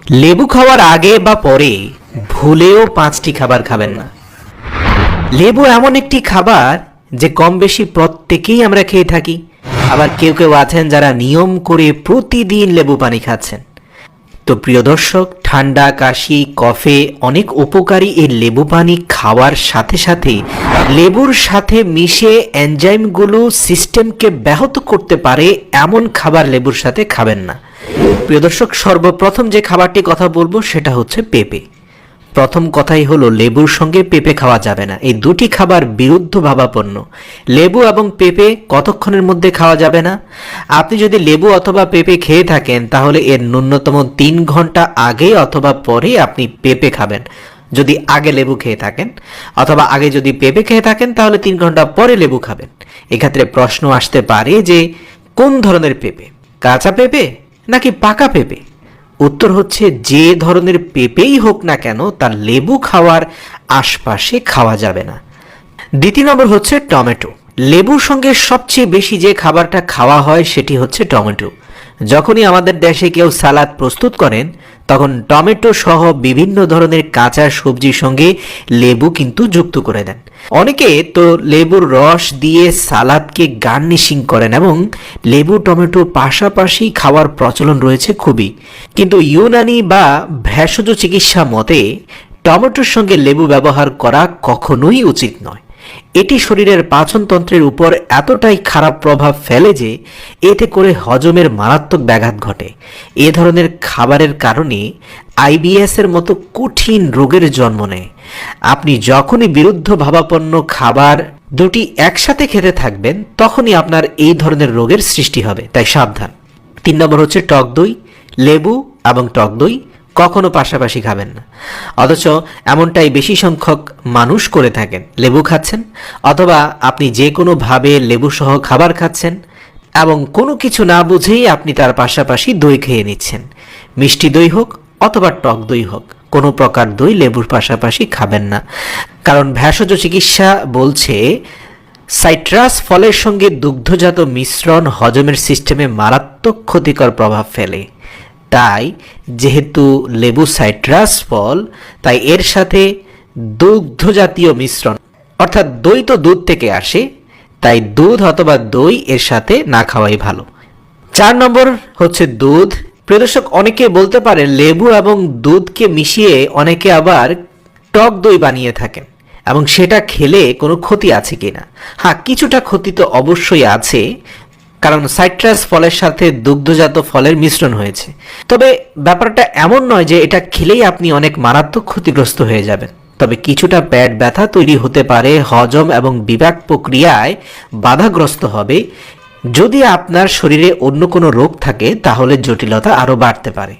লেবু খাওয়ার আগে বা পরে ভুলেও 5টি খাবার খাবেন না। লেবু এমন একটি খাবার যে কম বেশি প্রত্যেকেই আমরা খেয়ে থাকি। আবার কেউ কেউ আছেন যারা নিয়ম করে প্রতিদিন লেবু পানি খাচ্ছেন। তো প্রিয় দর্শক, ঠান্ডা, কাশি, কফে অনেক উপকারী এই লেবু পানি খাওয়ার সাথে সাথে লেবুর সাথে মিশে এনজাইমগুলো সিস্টেমকে ব্যাহত করতে পারে এমন খাবার লেবুর সাথে খাবেন না। প্রিয় দর্শক, সর্বপ্রথম যে খাবারটি কথা বলবো সেটা হচ্ছে পেঁপে। প্রথম কথাই হলো লেবুর সঙ্গে পেঁপে খাওয়া যাবে না। এই দুটি খাবার বিরুদ্ধ ভাবাপন্ন। লেবু এবং পেঁপে কতক্ষণের মধ্যে খাওয়া যাবে না? আপনি যদি লেবু অথবা পেঁপে খেয়ে থাকেন তাহলে এর ন্যূনতম 3 ঘন্টা আগে অথবা পরে আপনি পেঁপে খাবেন। যদি আগে লেবু খেয়ে থাকেন অথবা আগে যদি পেঁপে খেয়ে থাকেন তাহলে 3 ঘন্টা পরে লেবু খাবেন। এক্ষেত্রে প্রশ্ন আসতে পারে যে কোন ধরনের পেঁপে, কাঁচা পেঁপে নাকি পাকা পেঁপে? উত্তর হচ্ছে যে ধরনের পেঁপেই হোক না কেন তা লেবু খাওয়ার আশপাশে খাওয়া যাবে না। দ্বিতীয় নম্বর হচ্ছে টমেটো। লেবুর সঙ্গে সবচেয়ে বেশি যে খাবারটা খাওয়া হয় সেটি হচ্ছে টমেটো। যখনই আমাদের দেশে কেউ সালাদ প্রস্তুত করেন তখন টমেটো সহ বিভিন্ন ধরনের কাঁচা সবজির সঙ্গে লেবু কিন্তু যুক্ত করে দেন। অনেকে তো লেবুর রস দিয়ে সালাদকে গার্নিশিং করেন এবং লেবু টমেটো পাশাপাশি খাওয়ার প্রচলন রয়েছে খুবই। কিন্তু ইউনানি বা ভেষজ চিকিৎসা মতে টমেটোর সঙ্গে লেবু ব্যবহার করা কখনোই উচিত নয়। এটি শরীরের পাচনতন্ত্রের উপর এতটাই খারাপ প্রভাব ফেলে যে এতে করে হজমের মারাত্মক ব্যাঘাত ঘটে। এ ধরনের খাবারের কারণে আইবিএস এর মতো কঠিন রোগের জন্ম নেয়। আপনি যখনই বিরুদ্ধ ভাবাপন্ন খাবার দুটি একসাথে খেতে থাকবেন তখনই আপনার এই ধরনের রোগের সৃষ্টি হবে, তাই সাবধান। 3 নম্বর হচ্ছে টক দই। লেবু এবং টক দই কখনো পাশাপাশি খাবেন না, অথচ এমনটাই বেশি সংখ্যক মানুষ করে থাকেন। লেবু খাচ্ছেন অথবা আপনি যে কোনোভাবে লেবু সহ খাবার খাচ্ছেন এবং কোনো কিছু না বুঝেই আপনি তার পাশাপাশি দই খেয়ে নিচ্ছেন। মিষ্টি দই হোক অথবা টক দই হোক, কোনো প্রকার দই লেবুর পাশাপাশি খাবেন না। কারণ ভেষজ চিকিৎসা বলছে সাইট্রাস ফলের সঙ্গে দুগ্ধজাত মিশ্রণ হজমের সিস্টেমে মারাত্মক ক্ষতিকর প্রভাব ফেলে। তাই যেহেতু লেবু সাইট্রাস ফল, তাই এর সাথে দুগ্ধজাতীয় মিশ্রণ অর্থাৎ দই তো দুধ থেকে আসে, তাই দুধ অথবা দই এর সাথে না খাওয়াই ভালো। 4 নম্বর হচ্ছে দুধ। প্রিয় দর্শক, অনেকে বলতে পারে লেবু এবং দুধকে মিশিয়ে অনেকে আবার টক দই বানিয়ে থাকেন এবং সেটা খেলে কোনো ক্ষতি আছে কিনা। হ্যাঁ, কিছুটা ক্ষতি তো অবশ্যই আছে, কারণ সাইট্রাস ফলের সাথে দুগ্ধজাত ফলের মিশ্রণ হয়েছে। তবে ব্যাপারটা এমন নয় যে এটা খেলেই আপনি অনেক মারাত্মক ক্ষতিগ্রস্ত হয়ে যাবেন। তবে কিছুটা পেট ব্যথা তৈরি হতে পারে, হজম এবং বিপাক প্রক্রিয়ায় বাধাগ্রস্ত হবে। যদি আপনার শরীরে অন্য কোনো রোগ থাকে তাহলে জটিলতা আরও বাড়তে পারে।